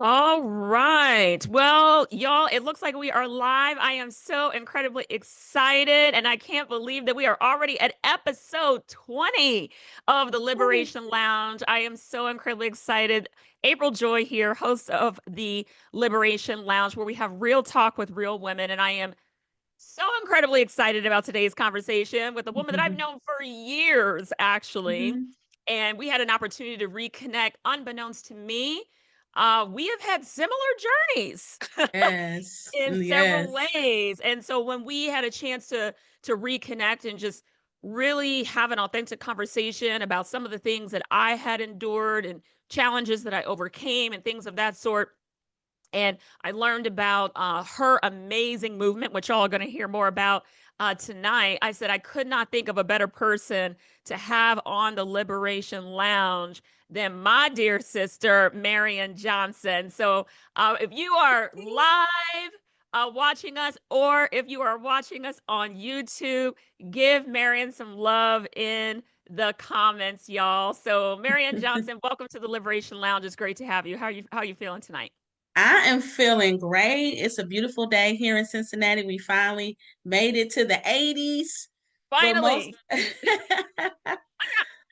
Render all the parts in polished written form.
All right. Well, y'all, it looks like we are live. I am so incredibly excited, and I can't believe that we are already at episode 20 of the Ooh. Liberation Lounge. I am so incredibly excited. April Joy here, host of the Liberation Lounge, where we have real talk with real women. And I am so incredibly excited about today's conversation with a woman that I've known for years, actually. Mhm. And we had an opportunity to reconnect unbeknownst to me. We have had similar journeys Yes, in several yes. ways. And so when we had a chance to reconnect and just really have an authentic conversation about some of the things that I had endured and challenges that I overcame and things of that sort, and I learned about her amazing movement, which y'all are going to hear more about tonight. I said I could not think of a better person to have on the Liberation Lounge than my dear sister, Marion Johnson. So if you are live watching us, or if you are watching us on YouTube, give Marion some love in the comments, y'all. So Marion Johnson, welcome to the Liberation Lounge. It's great to have you. How are you feeling tonight? I am feeling great. It's a beautiful day here in Cincinnati. We finally made it to the 80s. For most, Finally.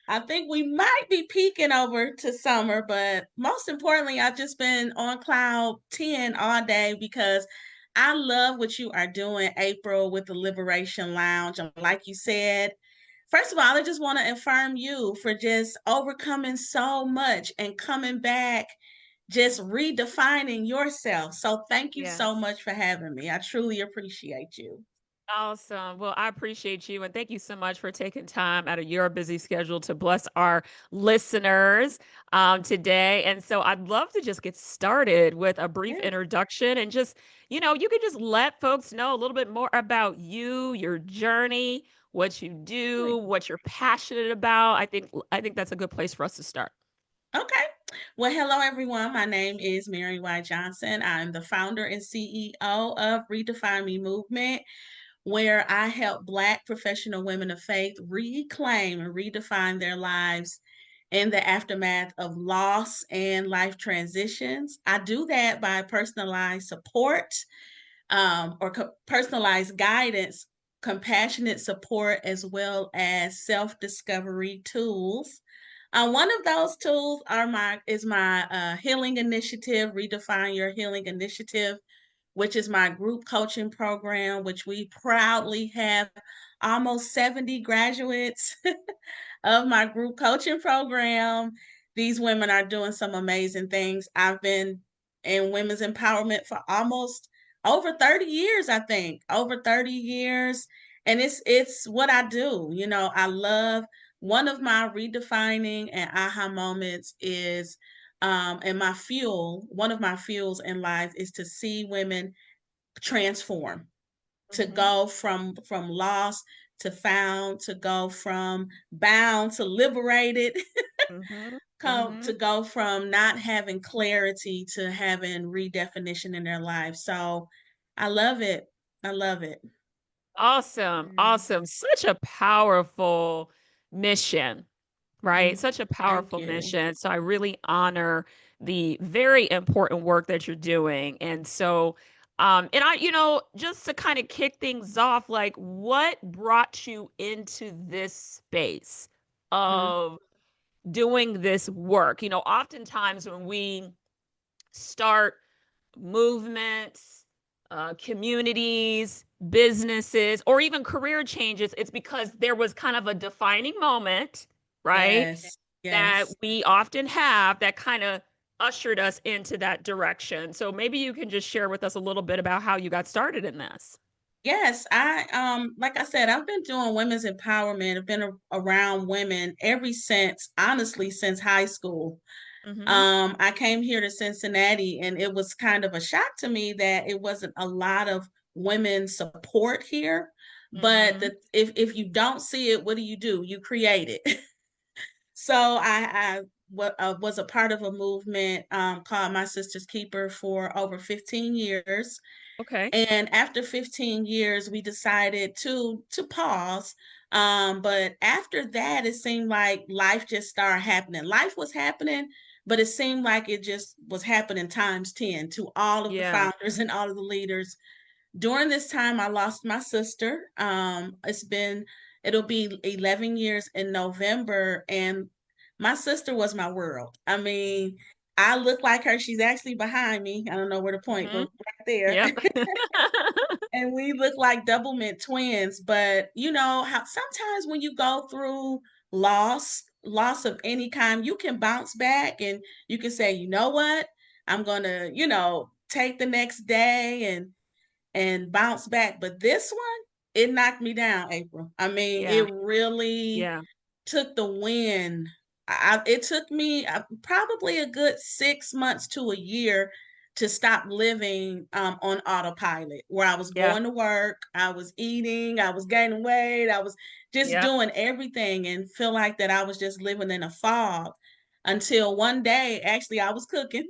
I think we might be peaking over to summer, but most importantly, I've just been on cloud 10 all day because I love what you are doing, April, with the Liberation Lounge. And like you said, first of all, I just want to affirm you for just overcoming so much and coming back, just redefining yourself. So thank you so Yes. much for having me. I truly appreciate you. Awesome. Well, I appreciate you and thank you so much for taking time out of your busy schedule to bless our listeners today. And so I'd love to just get started with a brief Yeah, introduction and just, you could just let folks know a little bit more about you, your journey, what you do, great. what you're passionate about. I think that's a good place for us to start. Okay. Well, hello, everyone. My name is Marion Johnson. I'm the founder and CEO of RedefineMe Movement, where I help Black professional women of faith reclaim and redefine their lives in the aftermath of loss and life transitions. I do that by personalized support, personalized guidance, compassionate support, as well as self discovery tools. One of those tools is my healing initiative, Redefine Your Healing Initiative, which is my group coaching program, which we proudly have almost 70 graduates of my group coaching program. These women are doing some amazing things. I've been in women's empowerment for almost over 30 years, I think. Over 30 years. And it's what I do. You know, I love one of my redefining and aha moments is and my fuel, one of my fuels in life is to see women transform, to Hmm. go from lost to found, to go from bound to liberated, Hmm. come Hmm. to go from not having clarity to having redefinition in their life. So I love it. I love it. Awesome. Mm, Awesome. Such a powerful mission, right? mm, Such a thank powerful you. mission. So I really honor the very important work that you're doing. And so, and just to kind of kick things off, like what brought you into this space Mm, of doing this work? Oftentimes when we start movements, communities, businesses, or even career changes, it's because there was kind of a defining moment, right? yes, That yes. we often have that kind of ushered us into that direction. So maybe you can just share with us a little bit about how you got started in this. Yes, I like I said, I've been doing women's empowerment. I've been around women ever since, honestly, since high school. Hmm. I came here to Cincinnati and it was kind of a shock to me that it wasn't a lot of women support here. But Hmm. if you don't see it, what do? You create it. So was a part of a movement called My Sister's Keeper for over 15 years. Okay. And after 15 years, we decided to pause. But after that, it seemed like life just started happening. Life was happening, but it seemed like it just was happening times 10 to all of the Yeah. founders and all of the leaders. During this time, I lost my sister. It'll be 11 years in November, and my sister was my world. I mean, I look like her. She's actually behind me. I don't know where to point, but Hmm. right there. Yep. And we look like double mint twins. But you know how sometimes when you go through loss of any kind, you can bounce back and you can say, you know what, I'm gonna, take the next day and bounce back. But this one, it knocked me down, April. I mean, Yeah. it really Yeah. took the wind. It took me probably a good 6 months to a year to stop living on autopilot, where I was Yeah. going to work, I was eating, I was gaining weight, I was just Yeah. doing everything and feel like that I was just living in a fog until one day, actually, I was cooking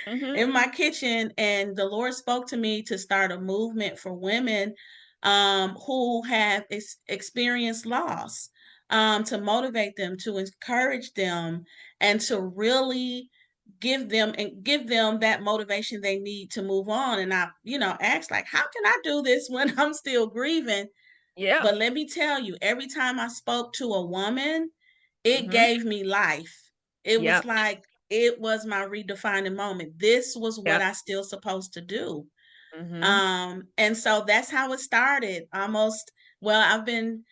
Hmm. in my kitchen, and the Lord spoke to me to start a movement for women who have experienced loss, to motivate them, to encourage them, and to really give them that motivation they need to move on. And I, asked, like, how can I do this when I'm still grieving? Yeah. But let me tell you, every time I spoke to a woman, it Hmm. gave me life. It was Yep. like it was my redefining moment. This was what Yep. I still supposed to do. Hmm. And so that's how it started. Almost, well, I've been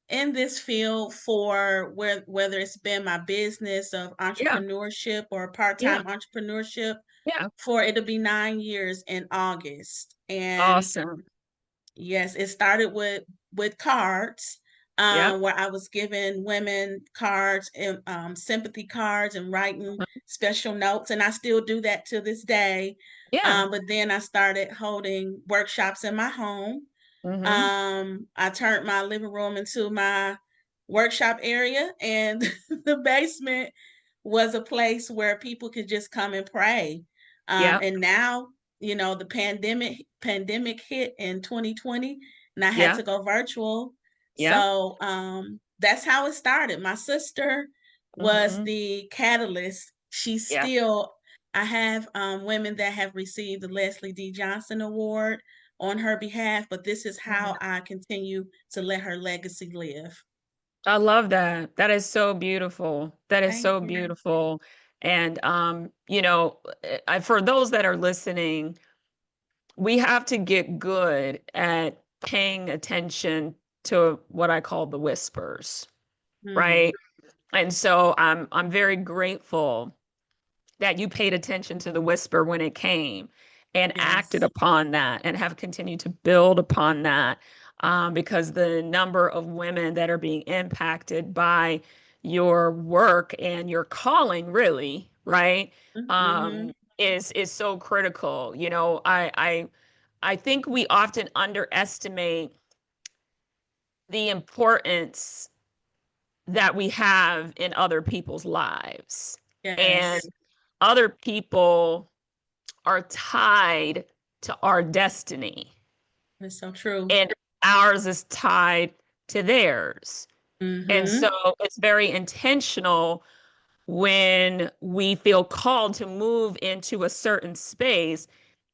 in this field for whether it's been my business of Yeah. entrepreneurship or Yeah. part-time entrepreneurship, Yeah. for it'll be 9 years in August. And Awesome. yes, it started with cards, Yep. where I was giving women cards and sympathy cards and writing Mhm. special notes, and I still do that to this day. Yeah. But then I started holding workshops in my home. Hmm. I turned my living room into my workshop area, and the basement was a place where people could just come and pray. Yep. And now, the pandemic hit in 2020, and I had Yeah. to go virtual. Yeah. So that's how it started. My sister was Hmm. the catalyst. She's Yeah. still. I have women that have received the Leslie D. Johnson Award on her behalf, but this is how I continue to let her legacy live. I love that. That is so beautiful. That is Thank so you. beautiful. And for those that are listening, we have to get good at paying attention to what I call the whispers, Mm, right? And so I'm very grateful that you paid attention to the whisper when it came and acted yes. upon that and have continued to build upon that, because the number of women that are being impacted by your work and your calling, really, right, Mm-hmm. is so critical. I think we often underestimate the importance that we have in other people's lives. And Yes. other people are tied to our destiny, That's so true. and ours is tied to theirs. And so Mm-hmm. it's very intentional when we feel called to move into a certain space.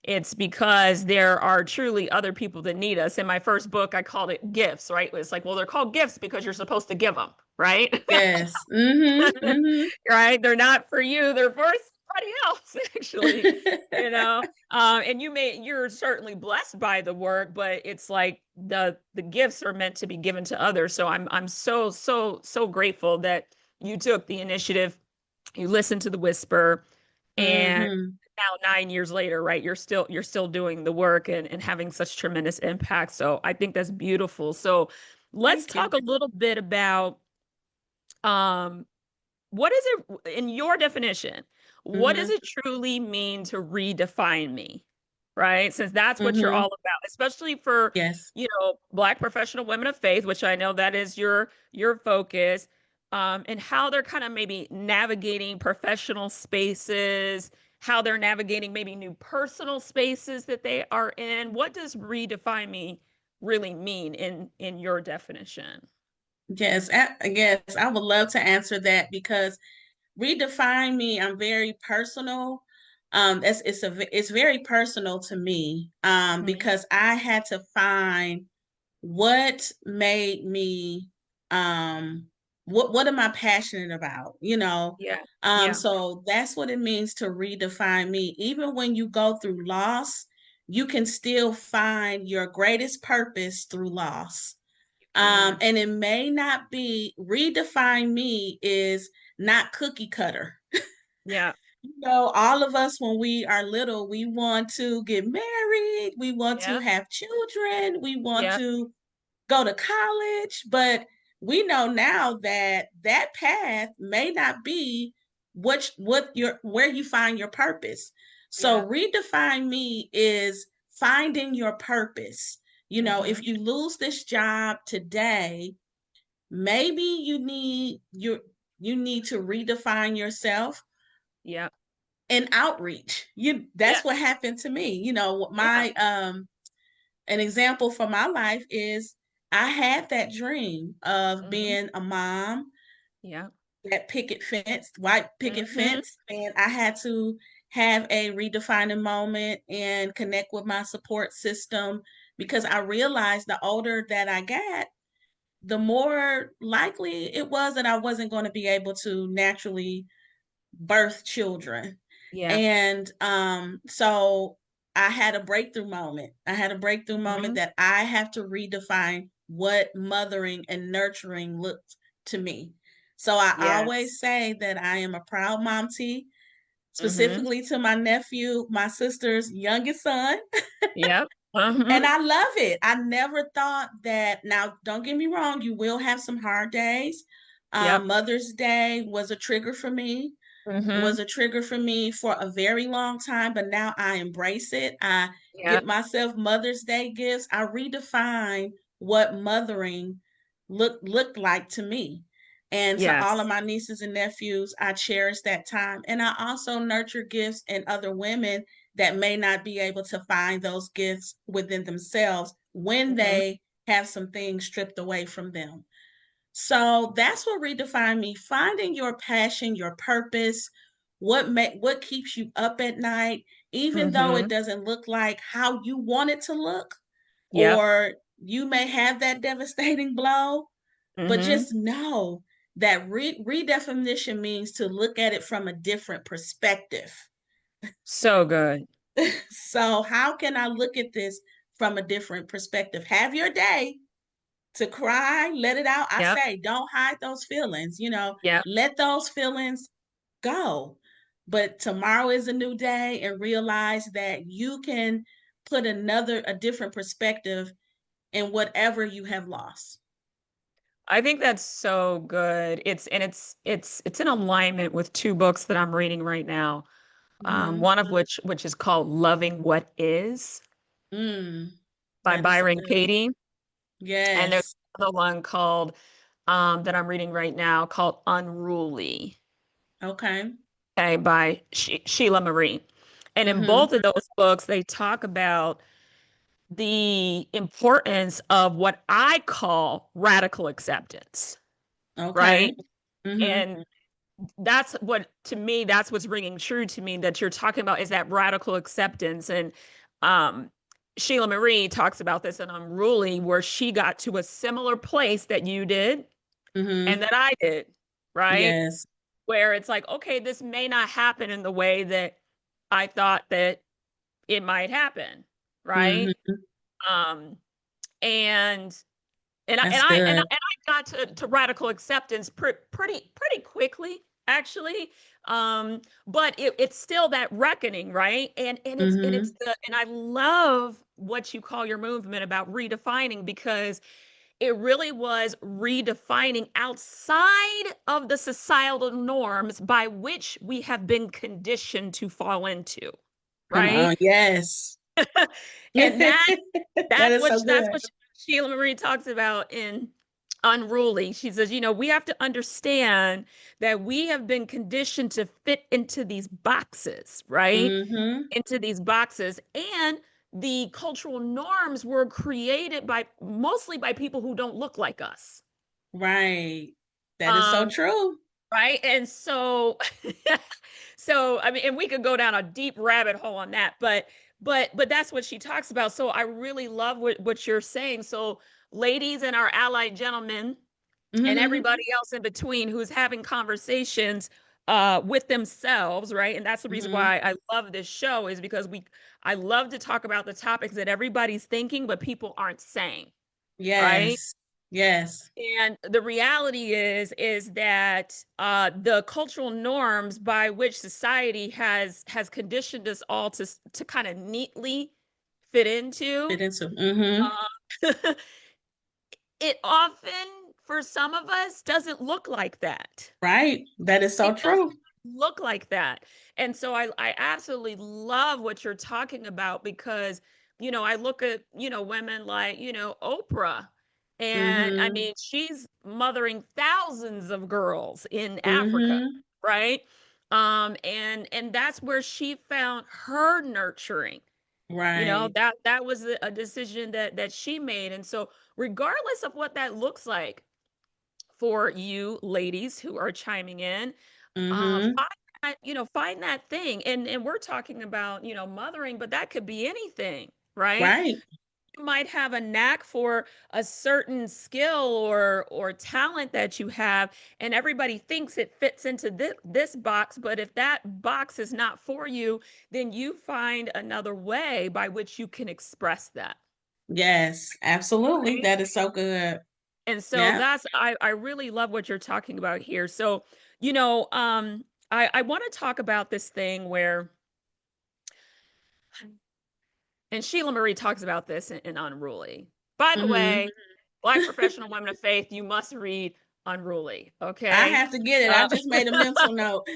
It's because there are truly other people that need us. In my first book, I called it gifts, right? It's like, well, they're called gifts because you're supposed to give them, right? Yes. Mm-hmm. Right? They're not for you, they're for somebody else, actually. Mm-hmm. And you're certainly blessed by the work, but it's like the gifts are meant to be given to others. So I'm so, so, so grateful that you took the initiative, you listened to the whisper, and Mm-hmm. now 9 years later, right, you're still doing the work and having such tremendous impact. So I think that's beautiful. So let's Thank you. talk a little bit about um what is it in your definition? What does Mm-hmm. it truly mean to redefine me? Right? Since that's what you're all Mm-hmm. about, especially for, Yes. Black professional women of faith, which I know that is your focus, and how they're kind of maybe navigating professional spaces, how they're navigating maybe new personal spaces that they are in. What does redefine me really mean in your definition? Yes. Yes. I would love to answer that because Redefine me, I'm very personal. It's very personal to me, Mhm. because I had to find what made me, um what am I passionate about, Yeah. Yeah. so that's what it means to redefine me. Even when you go through loss, you can still find your greatest purpose through loss. You can. And it may not be redefine me is not cookie cutter. Yeah. All of us, when we are little, we want to get married, we want to Yeah. have children, we want Yeah. to go to college, but we know now that that path may not be what your where you find your purpose. So Yeah. redefine me is finding your purpose. If Mhm. you lose this job today, maybe you need to redefine yourself Yeah. and outreach. Yeah. That's what happened to me. Yeah. My an example for my life is I had that dream of Mhm. being a mom, Yeah. that picket fence, white picket Mhm. fence, and I had to have a redefining moment and connect with my support system, because I realized the older that I got, the more likely it was that I wasn't going to be able to naturally birth children. Yeah. And so I had a breakthrough moment. I had a breakthrough moment Mhm. that I have to redefine what mothering and nurturing looked to me. So I Yes. always say that I am a proud momty, Mhm. specifically to my nephew, my sister's youngest son. Yep. And Mhm. I love it. I never thought that. Now, don't get me wrong, you will have some hard days. Yep. Mother's Day was a trigger for me. It was Mhm. a trigger for me for a very long time, but now I embrace it. I Yep. get myself Mother's Day gifts. I redefine what mothering looked like to me. And to all of Yes. my nieces and nephews, I cherish that time. And I also nurture gifts in other women that may not be able to find those gifts within themselves when Mhm. they have some things stripped away from them. So that's what redefined me, finding your passion, your purpose, what keeps you up at night, even though it Mhm. doesn't look like how you want it to look, Yep. or you may have that devastating blow, but Mhm. just know that redefinition means to look at it from a different perspective. So good. So how can I look at this from a different perspective? Have your day to cry, let it out. I Yep. say, don't hide those feelings, Yep. let those feelings go. But tomorrow is a new day, and realize that you can put a different perspective in whatever you have lost. I think that's so good. It's in alignment with 2 books that I'm reading right now. Mm-hmm. One of which is called Loving What Is Mm, by that is so Byron good. Katie, and there's Yes. another one called that I'm reading right now called Unruly, Okay. okay, by Sheila Marie. And in Mm-hmm. both of those books, they talk about the importance of what I call radical acceptance, Okay. right? Mm-hmm. And that's what, to me, that's what's ringing true to me that you're talking about, is that radical acceptance. And um, Sheila Marie talks about this in Unruly, where she got to a similar place that you did and Mm-hmm. that I did, right? Yes. Where it's like, okay, this may not happen in the way that I thought that it might happen, right? Mm-hmm. Um, and and I and That's I and I, good. and I got to radical acceptance pretty quickly, actually. But it's still that reckoning, right? And it's Mm-hmm. and I love what you call your movement about redefining, because it really was redefining outside of the societal norms by which we have been conditioned to fall into, Come right? on. Yes. And That is so that's good. what Sheila Marie talks about in Unruly. She says, we have to understand that we have been conditioned to fit into these boxes, right? Mm-hmm. Into these boxes. And the cultural norms were created by mostly by people who don't look like us. Right. That is so Um, true. Right? And so so I mean, and we could go down a deep rabbit hole on that, but that's what she talks about. So I really love what you're saying. So ladies and our allied gentlemen and Mhm. everybody else in between who's having conversations with themselves, right? And that's the reason Mhm. why I love this show is because we I love to talk about the topics that everybody's thinking but people aren't saying, right? Yes. Yes. And the reality is that the cultural norms by which society has conditioned us all to kind of neatly fit into, Fit into. Mhm. uh, it often for some of us doesn't look like that. Right. That is so It doesn't true. look like that. And so I absolutely love what you're talking about because, I look at, women like, Oprah. And I Mhm. mean, she's mothering thousands of girls in Africa, Mhm. right? And that's where she found her nurturing. Right. That was a decision that she made. And so regardless of what that looks like for you ladies who are chiming in, Mhm. find that thing. And we're talking about, mothering, but that could be anything, right? Right. You might have a knack for a certain skill or talent that you have, and everybody thinks it fits into this box, but if that box is not for you, then you find another way by which you can express that, Yes. Absolutely. right? That is so good. And so Yeah. that's I really love what you're talking about here. So, you know, um, I want to talk about this thing where, and Sheila Marie talks about this in Unruly. By the Mhm. way, Black professional women of faith, you must read Unruly. I Okay. have to get it. I Uh, just made a mental note.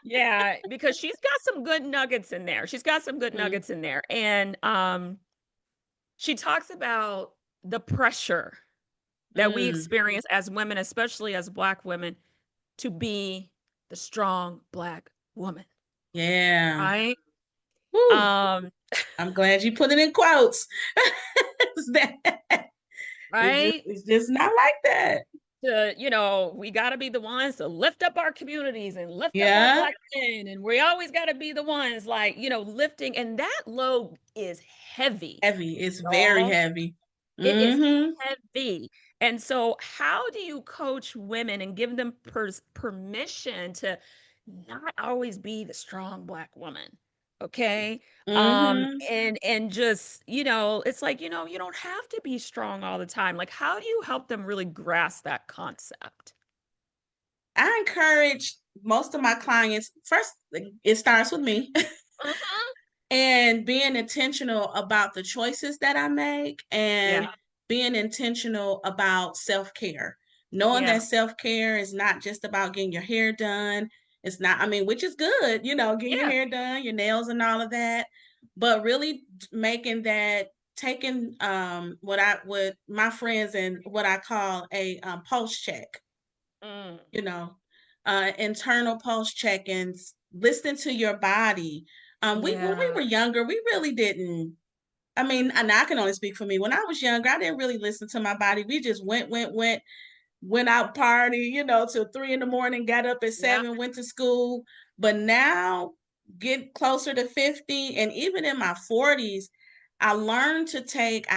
yeah, because she's got some good nuggets in there. She's got some good Mm. nuggets in there. And she talks about the pressure that we Mm. experience as women, especially as Black women, to be the strong Black woman, Yeah. right? Woo. Um, I'm glad you put it in quotes. That right? it's just not like that. We got to be the ones to lift up our communities and lift up our Yeah. Black men. And we always got to be the ones like, lifting. And that load is heavy, Heavy. It's very y'all. heavy. It is Mhm. heavy. And so, how do you coach women and give them permission to not always be the strong Black woman? Okay. Mhm. And just, it's like, you don't have to be strong all the time. Like, how do you help them really grasp that concept? I encourage most of my clients first, like, it starts with me. Mhm. And being intentional about the choices that I make and Yeah. being intentional about self-care. Knowing Yeah. that self-care is not just about getting your hair done. It's not, I mean, which is good, getting your Yeah. hair done, your nails and all of that, but really making that taking what my friends and what I call a pulse check, Mm. you know, internal pulse check-ins, listening to your body. When we Yeah. were younger, we really didn't. I mean, and I can only speak for me. When I was younger, I didn't really listen to my body. We just went out party, till 3 in the morning, got up at Yeah. 7, went to school. But now, get closer to 50, and even in my 40s, I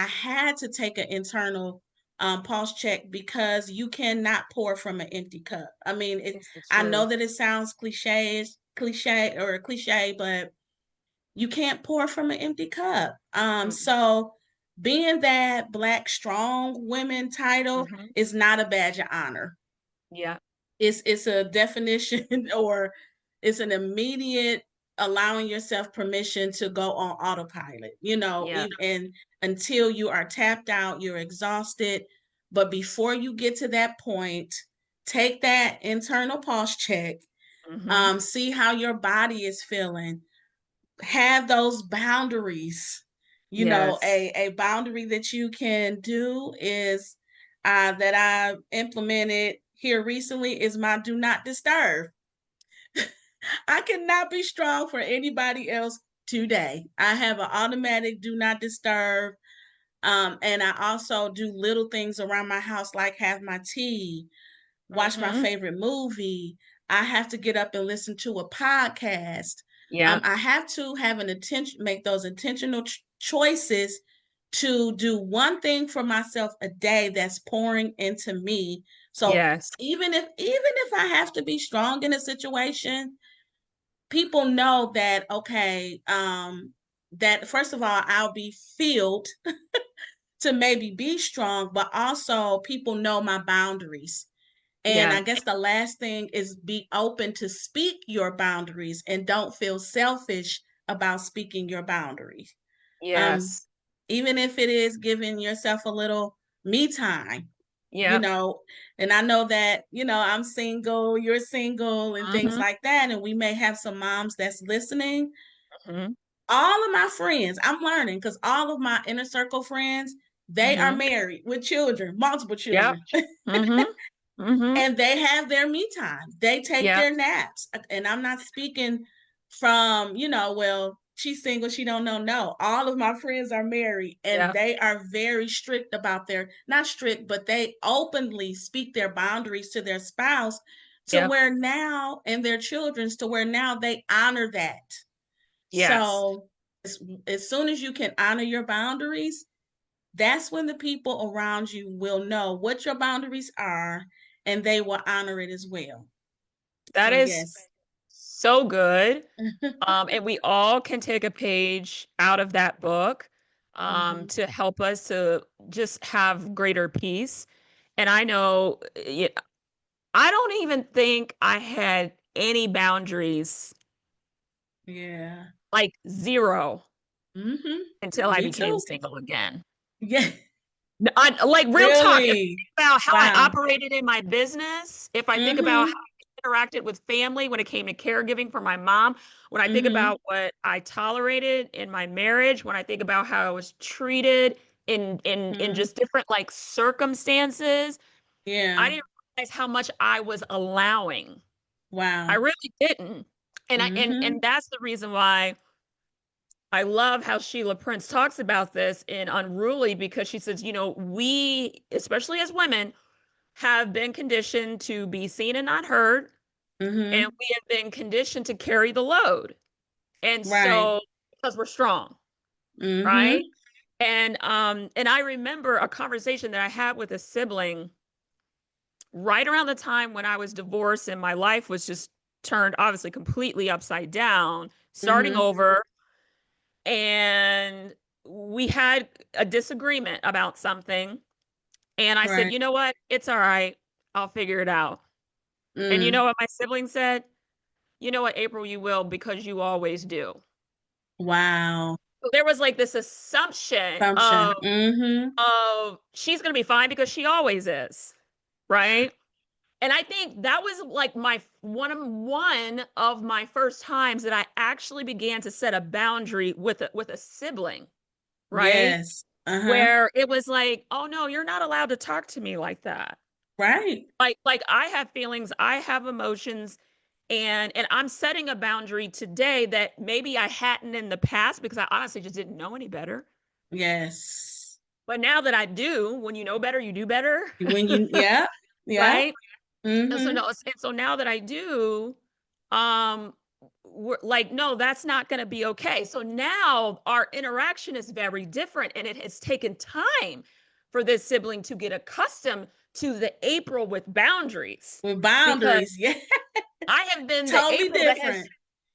had to take an internal pulse check because you cannot pour from an empty cup. I mean, It's the I know truth. that it sounds cliche, but you can't pour from an empty cup. Mm. So being that Black strong women title Mhm. is not a badge of honor. Yeah. It's a definition or it's an immediate allowing yourself permission to go on autopilot, Yeah. and until you are tapped out, you're exhausted. But before you get to that point, take that internal pulse check, Mhm. see how your body is feeling, have those boundaries. Yes. A boundary that you can do is that I implemented here recently is my do not disturb. I cannot be strong for anybody else today. I have an automatic do not disturb. And I also do little things around my house, like have my tea, watch my Mhm. favorite movie. I have to get up and listen to a podcast. Yeah. I have to have an attention, make those intentional choices to do one thing for myself a day that's pouring into me. So Yes. even if I have to be strong in a situation, people know that, okay, that first of all, I'll be filled to maybe be strong, but also people know my boundaries. And Yeah. I guess the last thing is be open to speak your boundaries and don't feel selfish about speaking your boundaries. Um, Yes. Even if it is giving yourself a little me time, you Yep. know, and I know that, I'm single, you're single, and things Mhm. like that. And we may have some moms that's listening. Mhm. All of my friends, I'm learning because all of my inner circle friends, they are Mhm. married with children, multiple Yep. children. Mhm. Mhm. And they have their me time. They take Yep. their naps. And I'm not speaking from, well, she's single, she don't know. No, all of my friends are married and Yep. they are very strict about their, not strict, but they openly speak their boundaries to their spouse to Yep. where now, and their children's to where now they honor that. Yes. So as soon as you can honor your boundaries, that's when the people around you will know what your boundaries are and they will honor it as well. That So, is yes. so good. And we all can take a page out of that book Hmm. to help us to just have greater peace. And I know I don't even think I had any boundaries, Yeah. like zero, Hmm. until I Me became too. single again. Yeah. Like real talk, if I Really? think about how I Wow. operated in my business, if I think about how Hmm. I interacted with family when it came to caregiving for my mom, when I think Hmm. about what I tolerated in my marriage, when I think about how I was treated in Hmm. just different like circumstances, I Yeah. didn't realize how much I was allowing. I Wow. really didn't. And Hmm. that's the reason why I love how Sheila Prince talks about this in Unruly, because she says, we, especially as women, have been conditioned to be seen and not heard, and Hmm. we have been conditioned to carry the load. And Right. so, because we're strong, right? Hmm. And I remember a conversation that I had with a sibling right around the time when I was divorced and my life was just turned obviously completely upside down, starting Hmm. over. And we had a disagreement about something. And I said, Right. you know what? It's all right. I'll figure it out. And you Mm. know what my sibling said? You know what, April, you will, because you always do. Wow. So there was like this assumption Assumption. Hmm. of she's gonna be fine because she always is. Right. And I think that was like my one of my first times that I actually began to set a boundary with a sibling, right? Yes. Uh-huh. Where it was like, "Oh no, you're not allowed to talk to me like that." Right. Like I have feelings, I have emotions, and I'm setting a boundary today that maybe I hadn't in the past because I honestly just didn't know any better. Yes. But now that I do, when you know better, you do better, When you, yeah. Yeah. right? And so Hmm. no, and so now that I do, um, we're like, no, that's not going to be okay. So now our interaction is very different, and it has taken time for this sibling to get accustomed to the April with boundaries, With because boundaries. Yeah. I have been the Totally April that has different.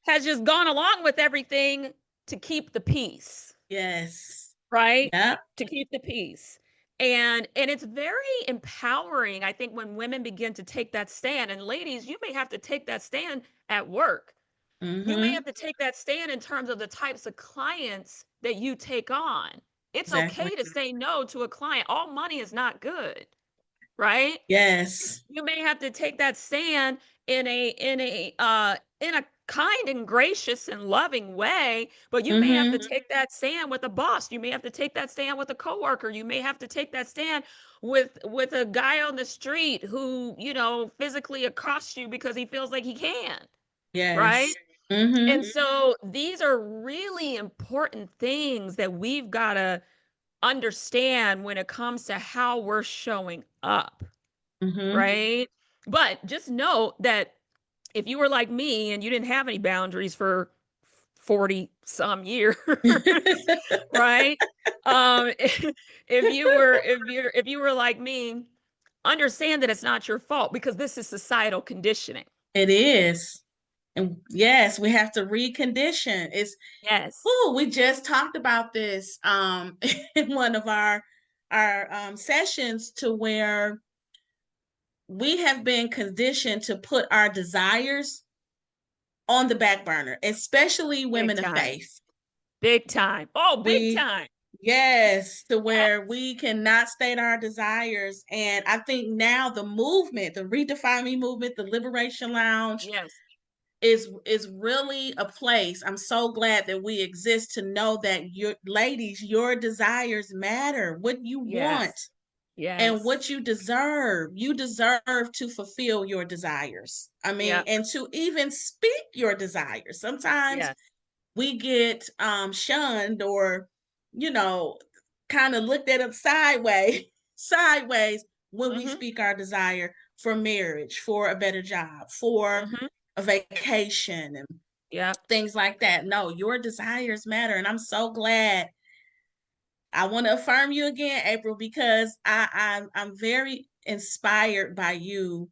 has just gone along with everything to keep the peace, Yes. right? Yeah. To keep the peace. And it's very empowering, I think, when women begin to take that stand. And ladies, you may have to take that stand at work. You may Hmm. have to take that stand in terms of the types of clients that you take on. It's Exactly. okay to say no to a client. All money is not good, right? Yes. You may have to take that stand in a kind and gracious and loving way, but you may have to Hmm. take that stand with a boss. You may have to take that stand with a coworker. You may have to take that stand with a guy on the street who, physically accosts you because he feels like he can, right? Yes. Hmm. And so these are really important things that we've got to understand when it comes to how we're showing up, Hmm. right? But just know that if you were like me and you didn't have any boundaries for 40 some years, right? If you were like me, understand that it's not your fault because this is societal conditioning. It is. And yes, we have to recondition. It's Yes. we just talked about this in one of our sessions, to where we have been conditioned to put our desires on the back burner, especially Big women of time. faith. Big time. Oh, big We time. Yes, to Yes. where we cannot state our desires. And I think now the movement, the RedefineMe movement, the Liberation Lounge, Yes. is really a place. I'm so glad that we exist to know that your ladies, your desires matter. What you want Yes. and Yes. what you deserve. You deserve to fulfill your desires. I mean, Yeah. and to even speak your desires. Sometimes Yes. we get shunned, or you know, kind of looked at us sideways when we Mm-hmm. speak our desire for marriage, for a better job, for Mm-hmm. a vacation, and Yeah. things like that. No, your desires matter, and I'm so glad. I want to affirm you again, April, because I'm very inspired by you,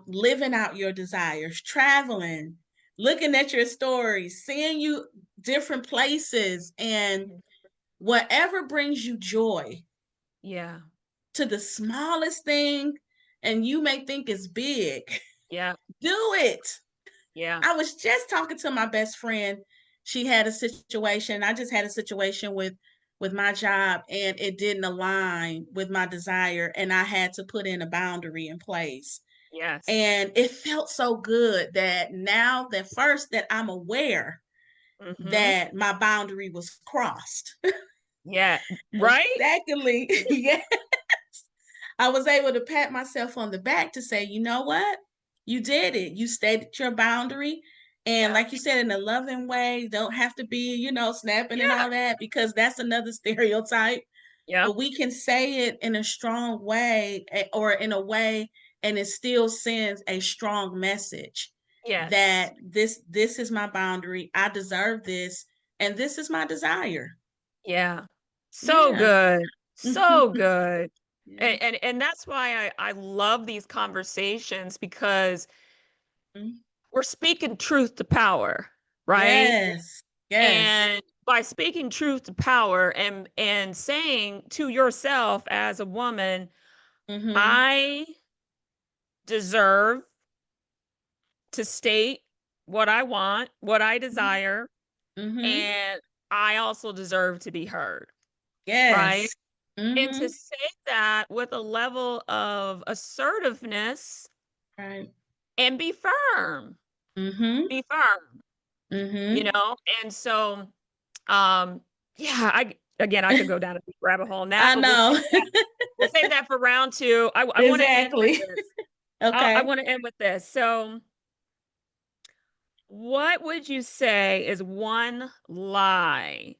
living out your desires, traveling, looking at your stories, seeing you different places, and whatever brings you joy, Yeah. to the smallest thing, and you may think it's big, Yeah. do it. Yeah. I was just talking to my best friend. She had a situation. I just had a situation with my job, and it didn't align with my desire, and I had to put in a boundary in place. Yes. And it felt so good that now that first that I'm aware Mm-hmm. that my boundary was crossed. Yeah. And Right? secondly, yeah, I was able to pat myself on the back to say, you know what? You did it. You stated your boundary. And Yeah. like you said, in a loving way, don't have to be, snapping and Yeah. all that, because that's another stereotype. Yeah. But we can say it in a strong way, or in a way, and it still sends a strong message Yes. that this is my boundary. I deserve this, and this is my desire. Yeah. So Yeah. good. So good. Yeah. And that's why I love these conversations because Mhm. we're speaking truth to power, right? Yes. Yes. And by speaking truth to power and saying to yourself as a woman, Mhm. I deserve to state what I want, what I Mhm. desire, Mhm. and I also deserve to be heard, right? Yes. And to Mhm. say that with a level of assertiveness Right. and be firm, Mhm. be firm, you Mhm. know? And so, um, yeah, I could go down a deep rabbit hole on that, I but know. we'll save that for round two. I want to end with Exactly. this. I Okay. want to end with this. So, what would you say is one lie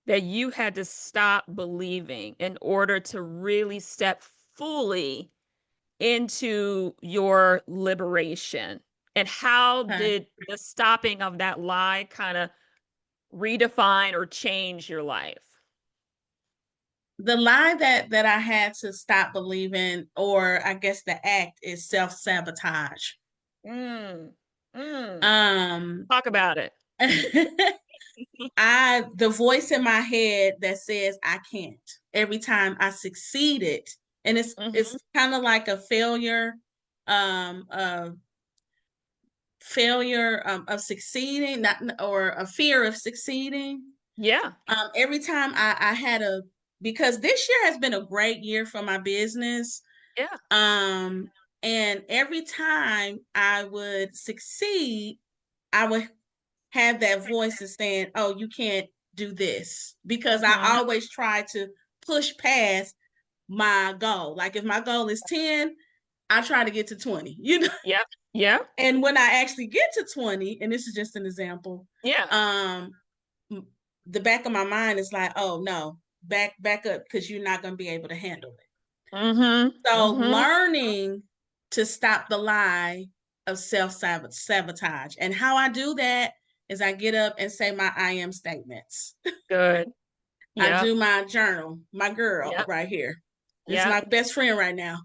that you had to stop believing in order to really step fully into your liberation? And how Okay. did the stopping of that lie kind of redefine or change your life? The lie that I had to stop believing, or I guess the act, is self-sabotage. Mm, mm. Um Talk about it. the voice in my head that says I can't, every time I succeeded. And Mhm. it's kind of like a failure, um uh of succeeding, not, or a fear of succeeding. Yeah. Every time I had a because this year has been a great year for my business. Yeah. Um, and every time I would succeed, I would have that voice is saying, "Oh, you can't do this," because I Mhm. always try to push past my goal. Like if my goal is 10, I try to get to 20. Yep. Yeah. And when I actually get to 20, and this is just an example, Yeah. um, the back of my mind is like, oh no, back up, because you're not going to be able to handle it. Mhm. So Mhm. learning to stop the lie of self-sabotage. And how I do that is I get up and say my I am statements. Good. I Yep. do my journal, my girl Yep. right here. This is Yep. my best friend right now.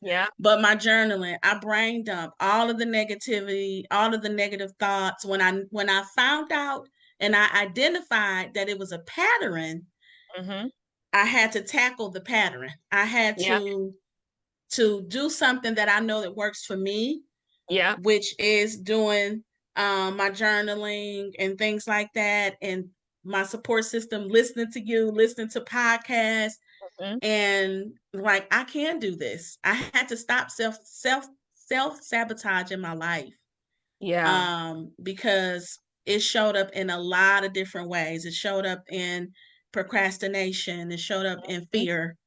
Yep. But my journaling, I brain dump all of the negativity, all of the negative thoughts. When I found out and I identified that it was a pattern, Mhm. I had to tackle the pattern. I had Yep. to do something that I know that works for me, Yep. which is doing my journaling and things like that, and my support system, listening to you, listening to podcasts, Mhm. and like I can do this. I had to stop self sabotage in my life, Yeah. because it showed up in a lot of different ways. It showed up in procrastination. It showed up in Mhm. fear.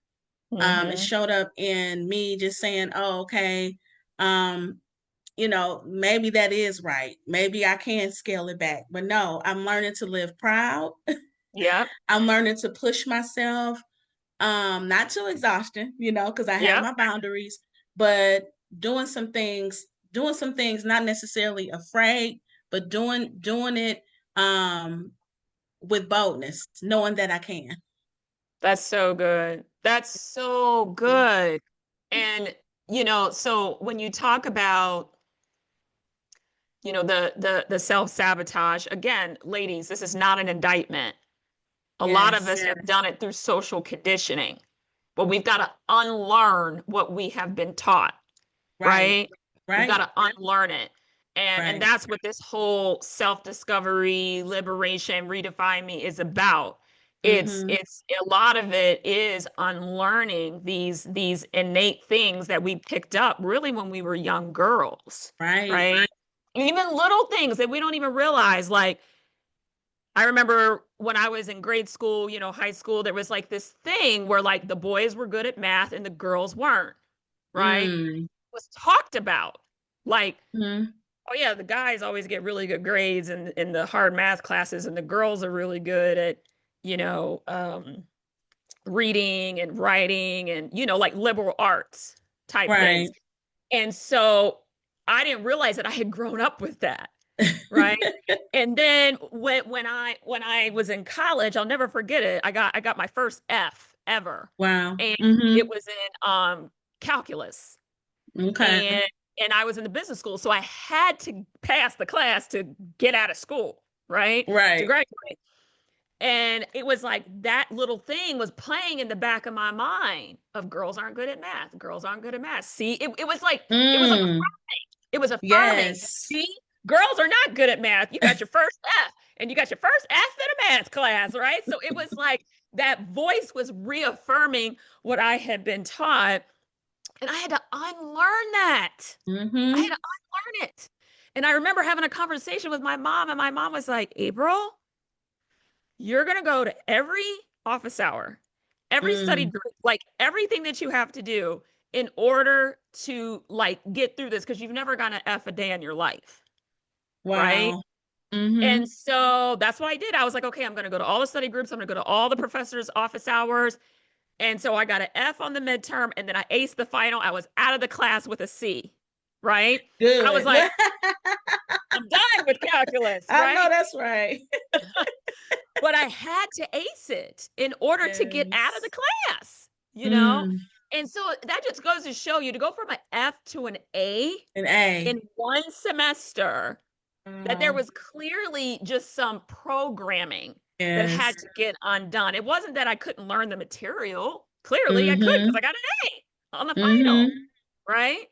It Mhm. showed up in me just saying, "Oh, okay, um, maybe that is right. Maybe I can scale it back." But no, I'm learning to live proud. Yep. I'm learning to push myself, not to exhaustion, because I have Yep. my boundaries, but doing some things, not necessarily afraid, but doing it with boldness, knowing that I can. That's so good. That's so good. And, so when you talk about, the self-sabotage, again, ladies, this is not an indictment. A lot of Yes. us have done it through social conditioning, but we've got to unlearn what we have been taught, Right. right? We've got Right. to unlearn it. And Right. that's what this whole self-discovery, liberation, redefine me is about. Mm-hmm. It's a lot of it is unlearning these innate things that we picked up really when we were young girls, Right. right? Even little things that we don't even realize. Like I remember when I was in grade school, high school, there was like this thing where like the boys were good at math and the girls weren't, right? It Mm. was talked about. Like, Mm-hmm. oh yeah, the guys always get really good grades in the hard math classes, and the girls are really good at, you know, um, reading and writing and, like liberal arts type things. Right. And so I didn't realize that I had grown up with that, right? And then when I was in college, I'll never forget it. I got my first F ever, Wow. and it Mm-hmm. was in calculus, Okay. and I was in the business school, so I had to pass the class to get out of school, right? To Right. graduate. And it was like that little thing was playing in the back of my mind of girls aren't good at math. Girls aren't good at math. See, it was like Mm. it was affirming. Yes. See, girls are not good at math. You got your first F and you got your first F in a math class, right? So it was like that voice was reaffirming what I had been taught. And I had to unlearn that. I had Mm-hmm. to unlearn it. And I remember having a conversation with my mom, and my mom was like, April, you're going to go to every office hour, every study Mm. group, like everything that you have to do in order to like get through this because you've never gotten an F a day in your life, right? Wow. Mm-hmm. And so that's what I did. I was like, okay, I'm going to go to all the study groups. I'm going to go to all the professors' office hours. And so I got an F on the midterm and then I aced the final. I was out of the class with a C, right? I was Good. like, I'm done with calculus, I know right? that's right. But I had to ace it in order to get out of the Yes. class, you know? Mm. And so that just goes to show you to go from an F to an A An A. in one semester, that there Wow. was clearly just some programming that Yes. had to get undone. It wasn't that I couldn't learn the material. Clearly I could because Mm-hmm. I got an A on the final, Mm-hmm. right?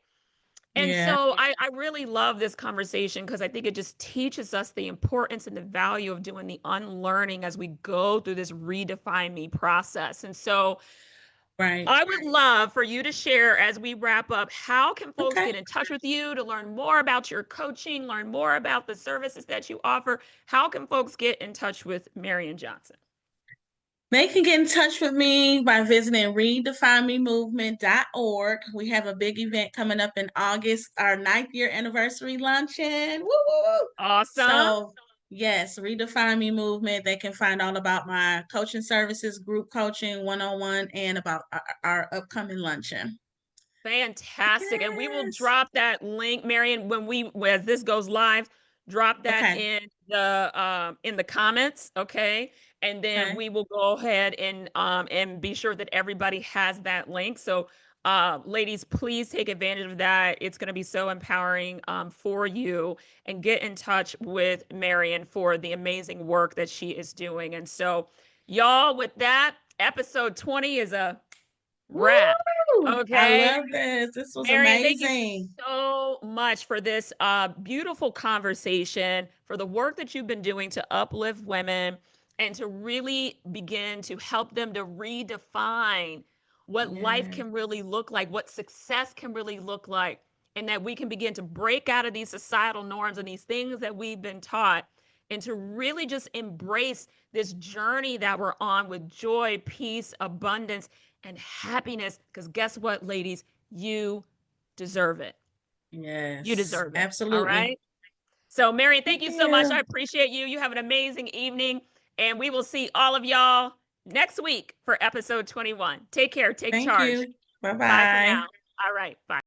And Yeah. so I really love this conversation because I think it just teaches us the importance and the value of doing the unlearning as we go through this redefine me process. And so Right. I would love for you to share as we wrap up, how can folks Okay. get in touch with you to learn more about your coaching, learn more about the services that you offer? How can folks get in touch with Marion Johnson? They can get in touch with me by visiting RedefineMeMovement.org. We have a big event coming up in August, our 9th year anniversary luncheon. Woo, woo, woo. Awesome. So, yes, Redefine Me Movement. They can find all about my coaching services, group coaching, one on one, and about our upcoming luncheon. Fantastic. And we will Yes. drop that link, Marion, as this goes live, drop that Okay. in the comments, okay? And then Okay. we will go ahead and be sure that everybody has that link. So ladies, please take advantage of that. It's going to be so empowering for you, and get in touch with Marion for the amazing work that she is doing. And so, y'all, with that, episode 20 is a wrap. Woo! I Okay. love this. This was Marion, thank you amazing. so much for this beautiful conversation, for the work that you've been doing to uplift women and to really begin to help them to redefine what life Yes. can really look like, what success can really look like, and that we can begin to break out of these societal norms and these things that we've been taught, and to really just embrace this journey that we're on with joy, peace, abundance, and happiness. Because guess what, ladies? You deserve it. You Yes. deserve it. All Absolutely. right. So, Marion, thank Thank you so much. I you. appreciate you. You have an amazing evening. And we will see all of y'all next week for episode 21. Take care. Take Thank charge. you. Bye Bye for bye. now. All right. Bye.